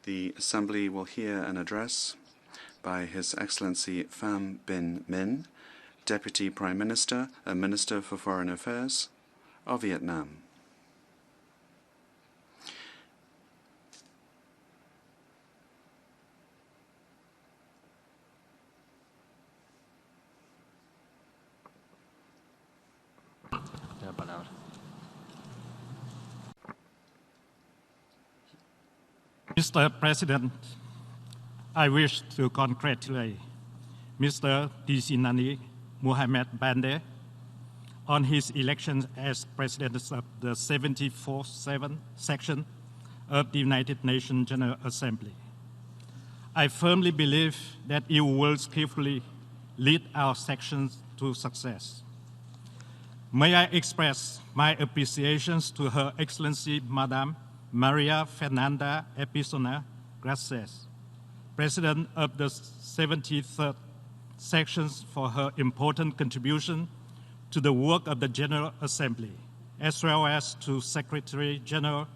The Assembly will hear an address by His Excellency Pham Binh Minh, Deputy Prime Minister and Minister for Foreign Affairs of Vietnam. Mr. President, I wish to congratulate Mr. Disinani Mohamed Bande on his election as President of the 74th section of the United Nations General Assembly. I firmly believe that you will skillfully lead our sections to success. May I express my appreciations to Her Excellency Madame Maria Fernanda Epistona Graces, President of the 73rd Sections, for her important contribution to the work of the General Assembly, as well as to Secretary General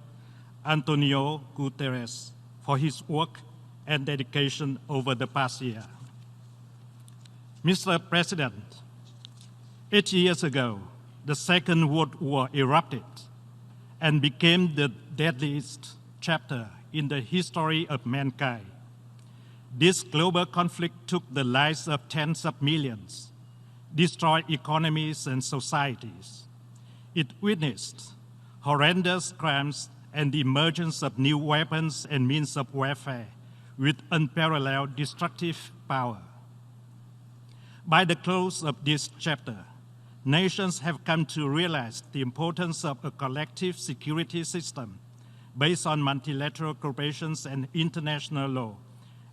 Antonio Guterres for his work and dedication over the past year. Mr. President, 8 years ago, the Second World War erupted and became the deadliest chapter in the history of mankind. This global conflict took the lives of tens of millions, destroyed economies and societies. It witnessed horrendous crimes and the emergence of new weapons and means of warfare with unparalleled destructive power. By the close of this chapter, nations have come to realize the importance of a collective security system based on multilateral cooperation and international law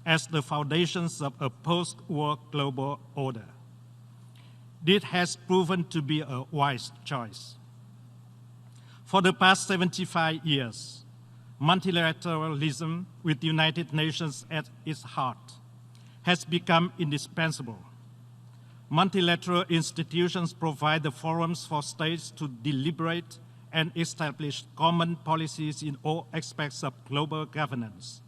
as the foundations of a post-war global order. This has proven to be a wise choice. For the past 75 years, multilateralism with the United Nations at its heart has become indispensable. Multilateral institutions provide the forums for states to deliberate and establish common policies in all aspects of global governance,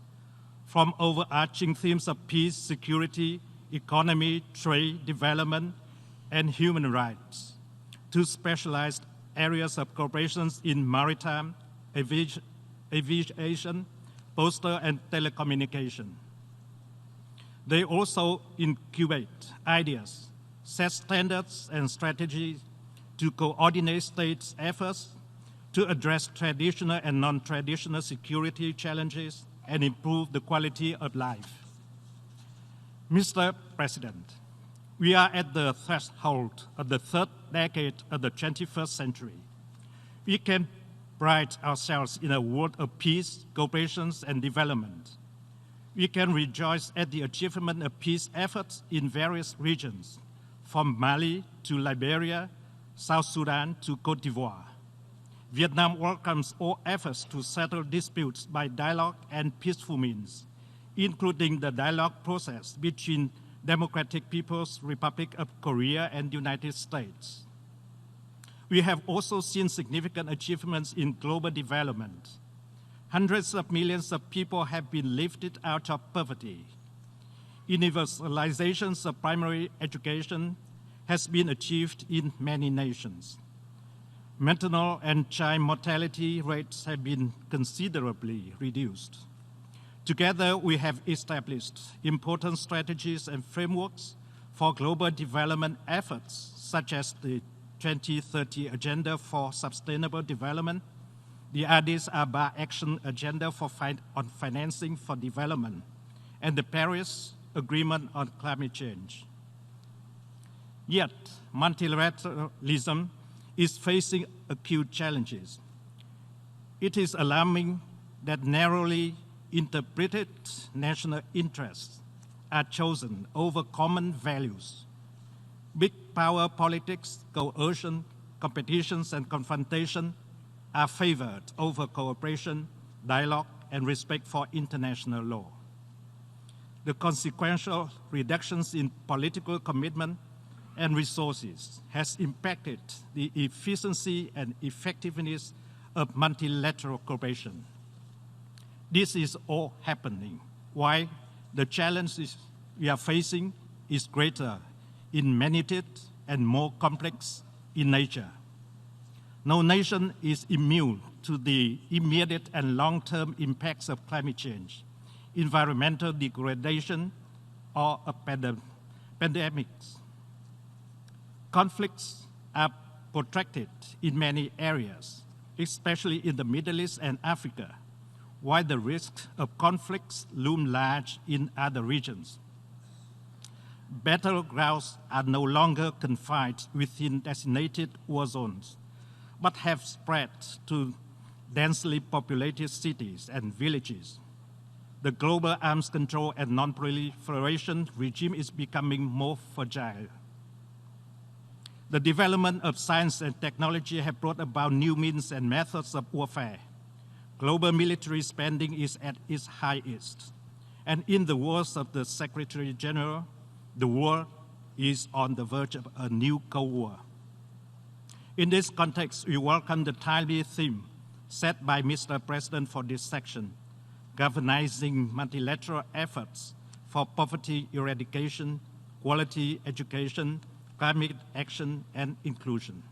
from overarching themes of peace, security, economy, trade, development, and human rights, to specialized areas of cooperation in maritime, aviation, postal, and telecommunication. They also incubate ideas, set standards and strategies to coordinate states' efforts to address traditional and non-traditional security challenges and improve the quality of life. Mr. President, we are at the threshold of the third decade of the 21st century. We can pride ourselves in a world of peace, cooperation, and development. We can rejoice at the achievement of peace efforts in various regions, from Mali to Liberia, South Sudan to Cote d'Ivoire. Vietnam welcomes all efforts to settle disputes by dialogue and peaceful means, including the dialogue process between Democratic People's Republic of Korea and the United States. We have also seen significant achievements in global development. Hundreds of millions of people have been lifted out of poverty. Universalization of primary education has been achieved in many nations. Maternal and child mortality rates have been considerably reduced. Together, we have established important strategies and frameworks for global development efforts, such as the 2030 Agenda for Sustainable Development, the Addis Ababa Action Agenda on Financing for Development, and the Paris Agreement on Climate Change. Yet, multilateralism is facing acute challenges. It is alarming that narrowly interpreted national interests are chosen over common values. Big power politics, coercion, competitions, and confrontation are favored over cooperation, dialogue, and respect for international law. The consequential reductions in political commitment and resources has impacted the efficiency and effectiveness of multilateral cooperation. This is all happening while the challenges we are facing is greater in magnitude and more complex in nature. No nation is immune to the immediate and long-term impacts of climate change, environmental degradation, or pandemics. Conflicts are protracted in many areas, especially in the Middle East and Africa, while the risks of conflicts loom large in other regions. Battlegrounds are no longer confined within designated war zones, but have spread to densely populated cities and villages. The global arms control and non-proliferation regime is becoming more fragile. The development of science and technology have brought about new means and methods of warfare. Global military spending is at its highest. And in the words of the Secretary General, the world is on the verge of a new Cold War. In this context, we welcome the timely theme set by Mr. President for this section, galvanizing multilateral efforts for poverty eradication, quality education, climate action, and inclusion.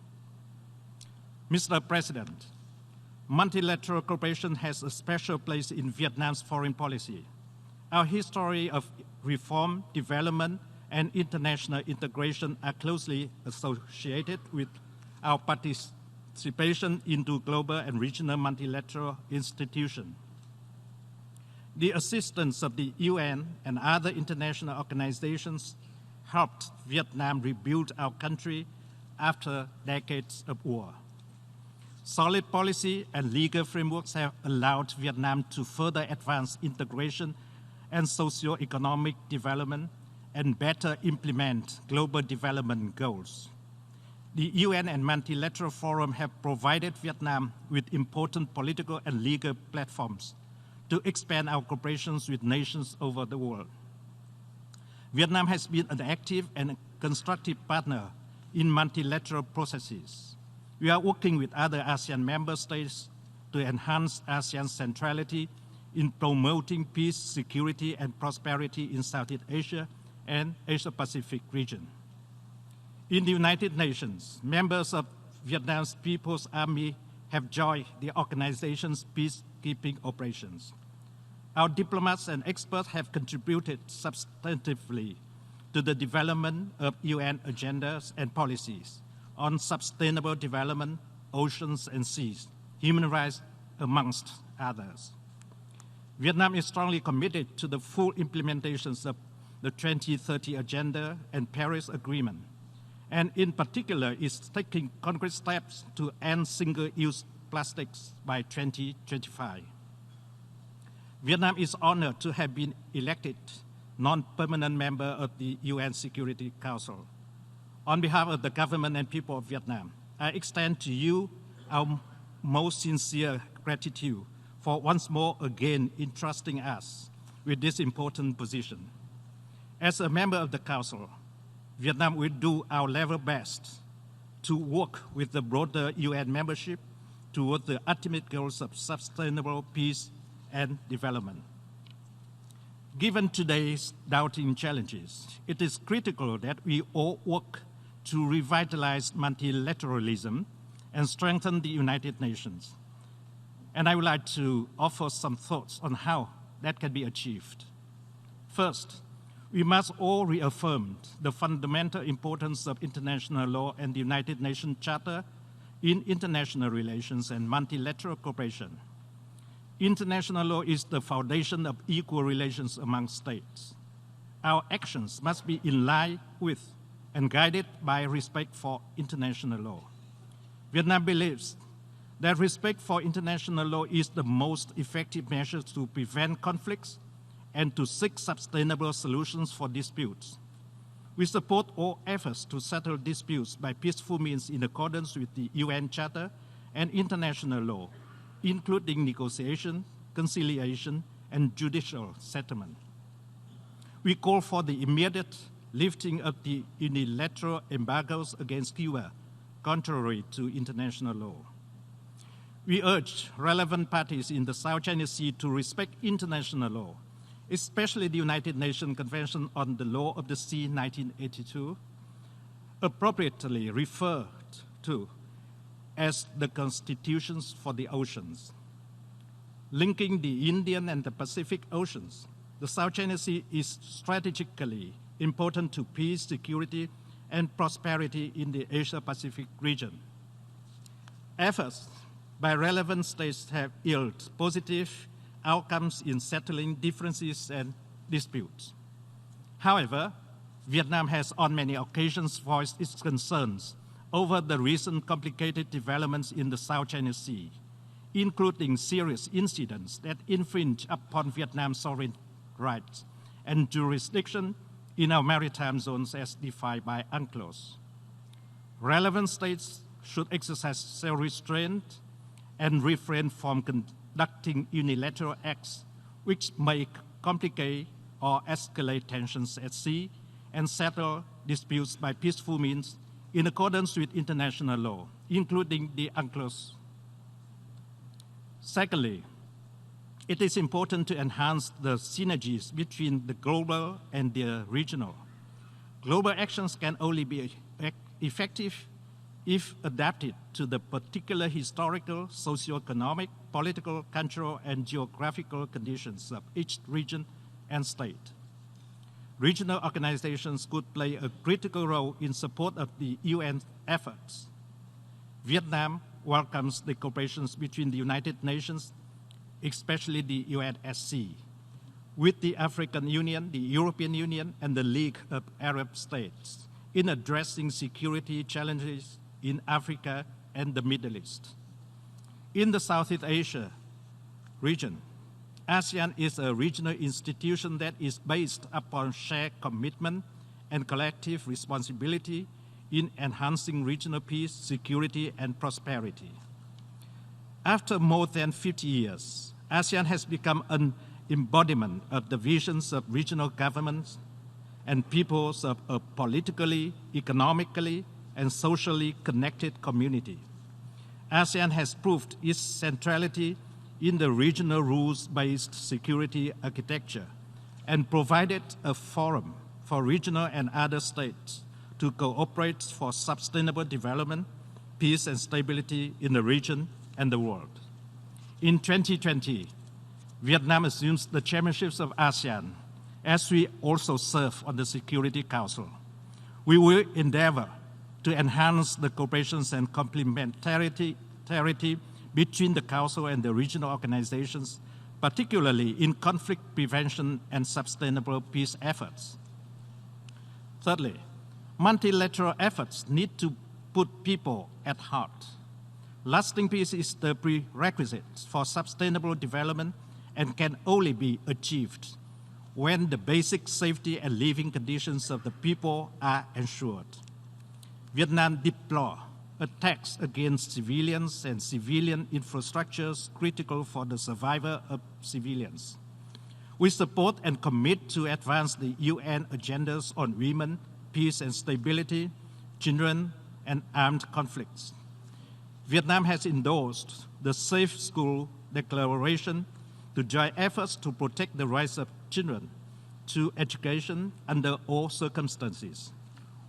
Mr. President, multilateral cooperation has a special place in Vietnam's foreign policy. Our history of reform, development, and international integration are closely associated with our participation into global and regional multilateral institutions. The assistance of the UN and other international organizations helped Vietnam rebuild our country after decades of war. Solid policy and legal frameworks have allowed Vietnam to further advance integration and socio-economic development and better implement global development goals. The UN and multilateral forum have provided Vietnam with important political and legal platforms to expand our cooperation with nations over the world. Vietnam has been an active and constructive partner in multilateral processes. We are working with other ASEAN member states to enhance ASEAN's centrality in promoting peace, security, and prosperity in Southeast Asia and Asia-Pacific region. In the United Nations, members of Vietnam's People's Army have joined the organization's peacekeeping operations. Our diplomats and experts have contributed substantively to the development of UN agendas and policies on sustainable development, oceans and seas, human rights, amongst others. Vietnam is strongly committed to the full implementations of the 2030 Agenda and Paris Agreement, and in particular is taking concrete steps to end single-use plastics by 2025. Vietnam is honored to have been elected non-permanent member of the UN Security Council. On behalf of the government and people of Vietnam, I extend to you our most sincere gratitude for once more again entrusting us with this important position. As a member of the Council, Vietnam will do our level best to work with the broader UN membership toward the ultimate goals of sustainable peace and development. Given today's doubting challenges, it is critical that we all work to revitalize multilateralism and strengthen the United Nations. And I would like to offer some thoughts on how that can be achieved. First, we must all reaffirm the fundamental importance of international law and the United Nations Charter in international relations and multilateral cooperation. International law is the foundation of equal relations among states. Our actions must be in line with and guided by respect for international law. Vietnam believes that respect for international law is the most effective measure to prevent conflicts and to seek sustainable solutions for disputes. We support all efforts to settle disputes by peaceful means in accordance with the UN Charter and international law, including negotiation, conciliation, and judicial settlement. We call for the immediate lifting of the unilateral embargoes against Cuba, contrary to international law. We urge relevant parties in the South China Sea to respect international law, especially the United Nations Convention on the Law of the Sea 1982, appropriately referred to as the constitutions for the oceans. Linking the Indian and the Pacific Oceans, the South China Sea is strategically important to peace, security, and prosperity in the Asia-Pacific region. Efforts by relevant states have yielded positive outcomes in settling differences and disputes. However, Vietnam has on many occasions voiced its concerns over the recent complicated developments in the South China Sea, including serious incidents that infringe upon Vietnam's sovereign rights and jurisdiction in our maritime zones as defined by UNCLOS. Relevant states should exercise self-restraint and refrain from conducting unilateral acts which may complicate or escalate tensions at sea and settle disputes by peaceful means in accordance with international law, including the UNCLOS. Secondly, it is important to enhance the synergies between the global and the regional. Global actions can only be effective if adapted to the particular historical, socio-economic, political, cultural, and geographical conditions of each region and state. Regional organizations could play a critical role in support of the UN efforts. Vietnam welcomes the cooperation between the United Nations, especially the UNSC, with the African Union, the European Union, and the League of Arab States in addressing security challenges in Africa and the Middle East. In the Southeast Asia region, ASEAN is a regional institution that is based upon shared commitment and collective responsibility in enhancing regional peace, security, and prosperity. After more than 50 years, ASEAN has become an embodiment of the visions of regional governments and peoples of a politically, economically, and socially connected community. ASEAN has proved its centrality in the regional rules-based security architecture and provided a forum for regional and other states to cooperate for sustainable development, peace, and stability in the region and the world. In 2020, Vietnam assumes the chairmanships of ASEAN as we also serve on the Security Council. We will endeavor to enhance the cooperation and complementarity between the Council and the regional organizations, particularly in conflict prevention and sustainable peace efforts. Thirdly, multilateral efforts need to put people at heart. Lasting peace is the prerequisite for sustainable development and can only be achieved when the basic safety and living conditions of the people are ensured. Vietnam deplores attacks against civilians and civilian infrastructures critical for the survival of civilians. We support and commit to advance the UN agendas on women, peace and stability, children, and armed conflicts. Vietnam has endorsed the Safe School Declaration to join efforts to protect the rights of children to education under all circumstances.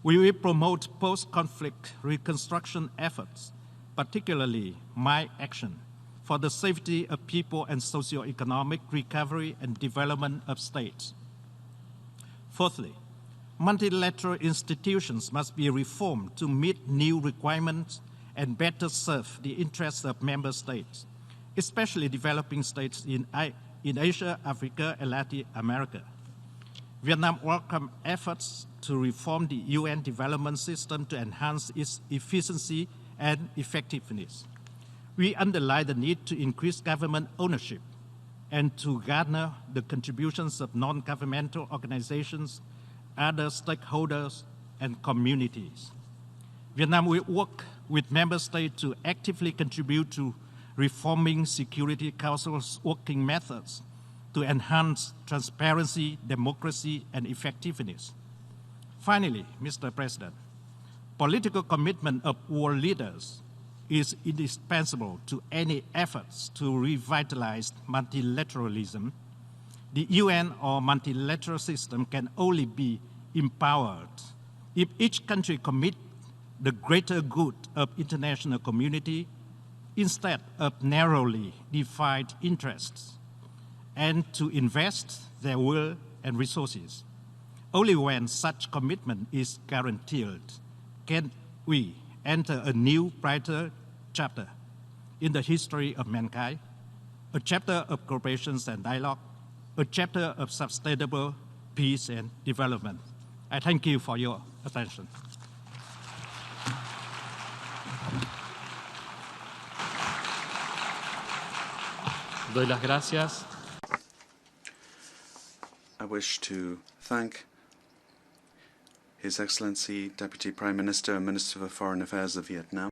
We will promote post-conflict reconstruction efforts, particularly my action, for the safety of people and socio-economic recovery and development of states. Fourthly, multilateral institutions must be reformed to meet new requirements and better serve the interests of member states, especially developing states in Asia, Africa, and Latin America. Vietnam welcomes efforts to reform the UN development system to enhance its efficiency and effectiveness. We underline the need to increase government ownership and to garner the contributions of non-governmental organizations, other stakeholders, and communities. Vietnam will work with member states to actively contribute to reforming Security Council's working methods to enhance transparency, democracy, and effectiveness. Finally, Mr. President, political commitment of world leaders is indispensable to any efforts to revitalize multilateralism, the UN or multilateral system can only be empowered if each country commits the greater good of international community instead of narrowly defined interests, and to invest their will and resources. Only when such commitment is guaranteed can we enter a new, brighter chapter in the history of mankind, a chapter of cooperation and dialogue, a chapter of sustainable peace and development. I thank you for your attention. Doy las gracias. I wish to thank His Excellency Deputy Prime Minister and Minister for Foreign Affairs of Vietnam.